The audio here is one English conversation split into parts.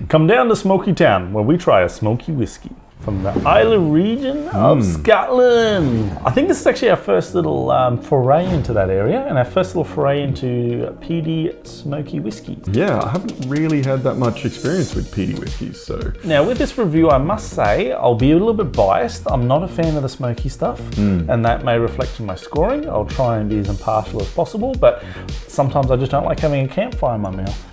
Come down to Smoky Town where we try a smoky whiskey from the Islay region of Scotland. I think this is actually our first little foray into that area and our first little foray into peaty smoky whiskey. Yeah, I haven't really had that much experience with peaty whiskeys, so. Now with this review, I must say, I'll be a little bit biased. I'm not a fan of the smoky stuff, and that may reflect in my scoring. I'll try and be as impartial as possible, but sometimes I just don't like having a campfire in my mouth.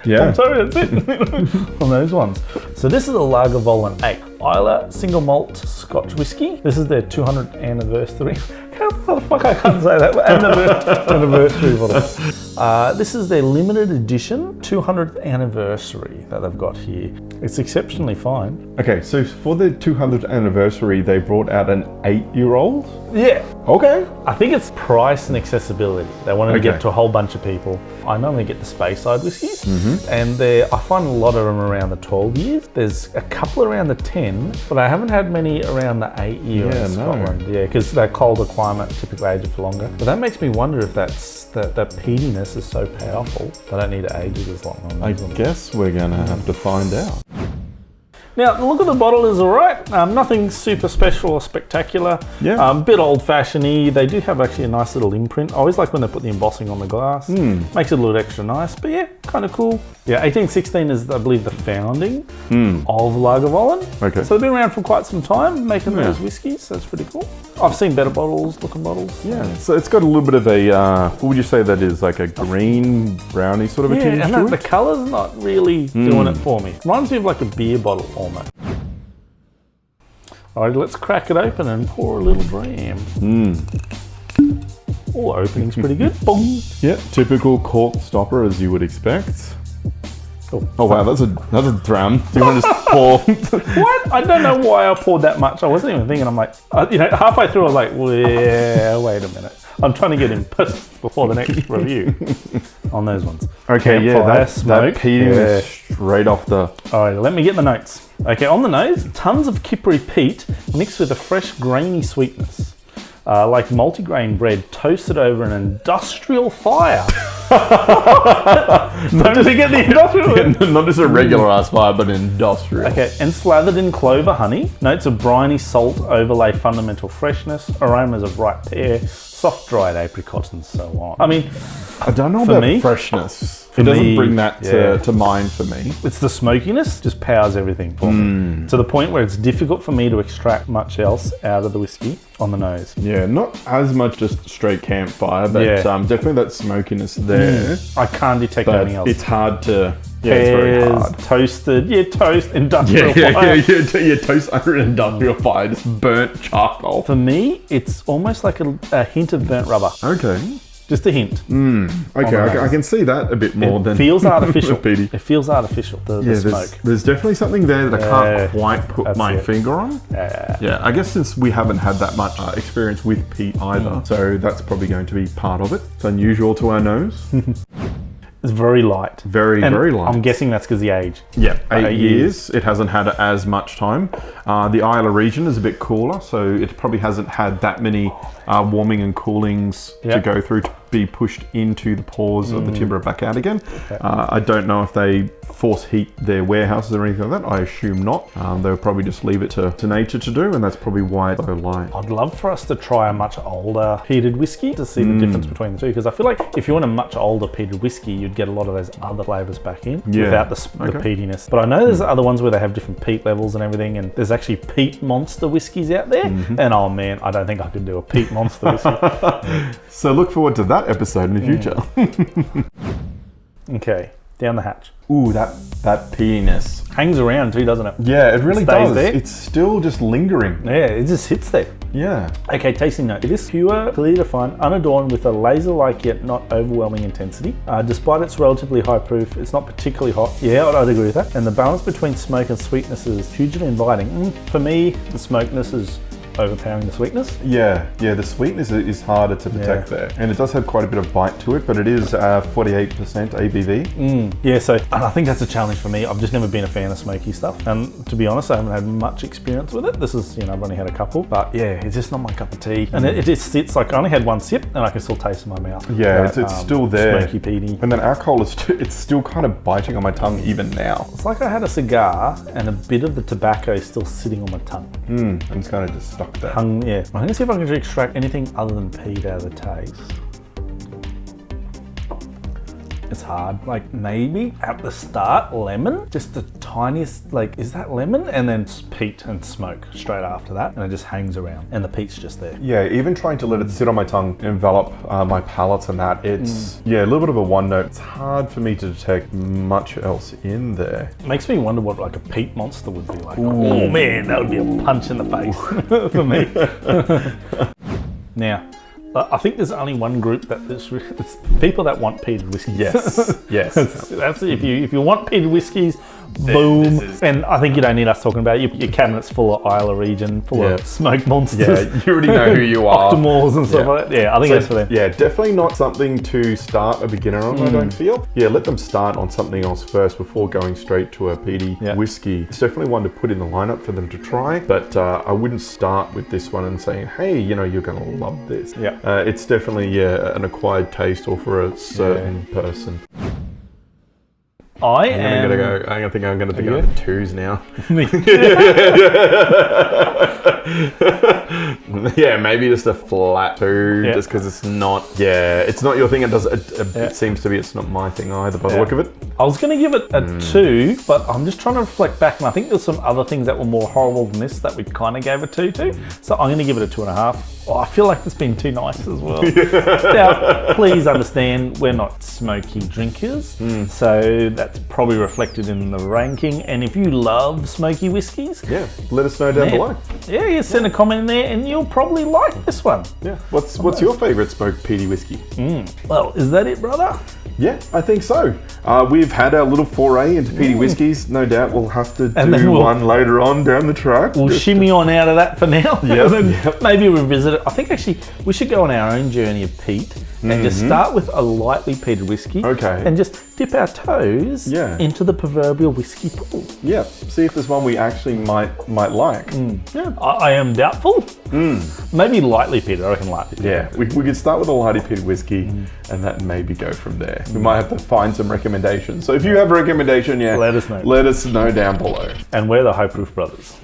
Yeah. I'm sorry, that's it. On those ones. So this is a Lagavulin 8 Islay single malt Scotch whiskey. This is their 200th anniversary. How the fuck I can't say that? Anniversary bottle. This is their limited edition 200th anniversary that they've got here. It's exceptionally fine. Okay, so for the 200th anniversary, they brought out an 8-year-old? Yeah. Okay. I think it's price and accessibility. They wanted to get to a whole bunch of people. I normally get the Speyside whiskies, and I find a lot of them around the 12 years. There's a couple around the 10, but I haven't had many around the 8-year in Scotland. Yeah, because that colder climate typically age it for longer. But that makes me wonder if that peatiness is so powerful, they don't need to age it as long. I guess we're gonna have to find out. Now, the look of the bottle is all right. Nothing super special or spectacular. Yeah. A bit old-fashioned-y. They do have actually a nice little imprint. I always like when they put the embossing on the glass. Makes it a little extra nice, but yeah, kind of cool. Yeah, 1816 is, I believe, the founding of Lagavulin. Okay. So they've been around for quite some time making those whiskies, so that's pretty cool. I've seen better looking bottles. Yeah, so it's got a little bit of a, what would you say that is, like a green, browny sort of a tinge to and it? the colour's not really doing it for me. Reminds me of like a beer bottle almost. All right, let's crack it open and pour a little dram. Oh, opening's pretty good. Boom. Yeah, typical cork stopper as you would expect. Oh wow, that's a dram. Do you want to just pour? What? I don't know why I poured that much. I wasn't even thinking. I'm like, halfway through, I was like, well, wait a minute. I'm trying to get him pissed before the next review on those ones. Okay, Campfire, that peating straight off the... All right, let me get the notes. Okay, on the nose, tons of kippery peat mixed with a fresh grainy sweetness. Like multigrain bread toasted over an industrial fire. Don't forget the industrial. Not just a regular ass fire, but industrial. Okay, and slathered in clover honey. Notes of briny salt overlay fundamental freshness. Aromas of ripe pear, soft dried apricots, and so on. I mean, I don't know about freshness. It doesn't bring that to mind for me. It's the smokiness just powers everything for me. To the point where it's difficult for me to extract much else out of the whiskey on the nose. Yeah, not as much just straight campfire, but definitely that smokiness there. I can't detect anything else. It's hard to... Yeah, Pears, it's very hard. Toasted, toast, industrial fire. Yeah, toast under an industrial fire, just burnt charcoal. For me, it's almost like a hint of burnt rubber. Okay. Just a hint. Okay, I can see that a bit more than... It feels artificial. peaty. It feels artificial, the smoke. There's definitely something there that I can't quite put my finger on. Yeah, I guess since we haven't had that much experience with peat either, so that's probably going to be part of it. It's unusual to our nose. It's very light. Very light. I'm guessing that's because the age. Yeah, 8 years. It hasn't had as much time. The Islay region is a bit cooler, so it probably hasn't had that many warming and coolings to go through to be pushed into the pores of the timber back out again. I don't know if they force heat their warehouses or anything like that. I assume not. They'll probably just leave it to nature to do, and that's probably why it's so light. I'd love for us to try a much older peated whiskey to see the difference between the two, because I feel like if you want a much older peated whiskey, you'd get a lot of those other flavours back in without the peatiness. But I know there's other ones where they have different peat levels and everything, and there's actually peat monster whiskies out there. And oh man, I don't think I could do a peat monster whiskey. So look forward to that episode in the future. Okay, down the hatch. Ooh, that peatiness. Hangs around too, doesn't it? Yeah, it really does. There. It's still just lingering. Yeah, it just sits there. Yeah. Okay, tasting note. It is pure, clear to fine, unadorned with a laser-like yet not overwhelming intensity. Despite its relatively high proof, it's not particularly hot. Yeah, I'd agree with that. And the balance between smoke and sweetness is hugely inviting. For me, the smokiness is overpowering the sweetness. Yeah, the sweetness is harder to detect there. And it does have quite a bit of bite to it, but it is 48% ABV. Yeah, so and I think that's a challenge for me. I've just never been a fan of smoky stuff. And to be honest, I haven't had much experience with it. This is, I've only had a couple, but yeah, it's just not my cup of tea. And it just sits like, I only had one sip and I can still taste it in my mouth. Yeah, it's still there. Smoky peaty. And then alcohol it's still kind of biting on my tongue even now. It's like I had a cigar and a bit of the tobacco is still sitting on my tongue. And it's kind of just stuck there. Yeah. I'm gonna see if I can extract anything other than peat out of the taste. It's hard. Like maybe at the start, lemon, just the tiniest, like, is that lemon? And then peat and smoke straight after that. And it just hangs around and the peat's just there. Yeah, even trying to let it sit on my tongue, envelop my palate and that, it's, a little bit of a one note. It's hard for me to detect much else in there. It makes me wonder what like a peat monster would be like. Oh man, that would be a punch in the face for me. Now, I think there's only one group that it's people that want peated whiskies. Yes. That's if you want peated whiskies, boom. And I think you don't need us talking about it. Your cabinet's full of Islay region, full of smoke monsters. Yeah, you already know who you are. Octomores and stuff like that. Yeah, I think that's for them. Yeah, definitely not something to start a beginner on, I don't feel. Yeah, let them start on something else first before going straight to a peaty whiskey. It's definitely one to put in the lineup for them to try, but I wouldn't start with this one and saying, hey, you're going to love this. Yeah. It's definitely an acquired taste or for a certain person. I think I'm gonna go for twos now. Yeah, maybe just a flat two, just because it's not. Yeah, it's not your thing. It seems to be. It's not my thing either. By the look of it, I was gonna give it a 2, but I'm just trying to reflect back, and I think there's some other things that were more horrible than this that we kind of gave a 2 to. So I'm gonna give it a 2.5. Oh, I feel like it's been too nice as well. Now, please understand, we're not smoky drinkers, so that's probably reflected in the ranking. And if you love smoky whiskies, let us know down below. Yeah, send a comment in there, and you'll probably like this one. Yeah. What's your favourite smoked peaty whiskey? Well, is that it, brother? Yeah, I think so. We've had our little foray into peaty whiskies. No doubt we'll have to do one later on down the track. We'll shimmy on out of that for now. Maybe revisit it. I think actually we should go on our own journey of peat and just start with a lightly peated whiskey. Okay. And just dip our toes into the proverbial whiskey pool. Yeah. See if there's one we actually might like. Yeah. I am doubtful. Maybe lightly peated. I reckon lightly peated. Yeah. We could start with a lightly peated whiskey and that maybe go from there. We might have to find some recommendations. So if you have a recommendation, let us know. Let us know down below. And we're the High Proof Brothers.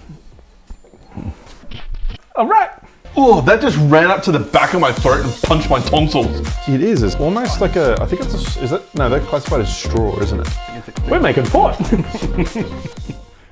All right. Oh, that just ran up to the back of my throat and punched my tonsils. It is. It's almost like I think it's is it? No, they're classified as straw, isn't it? We're making port.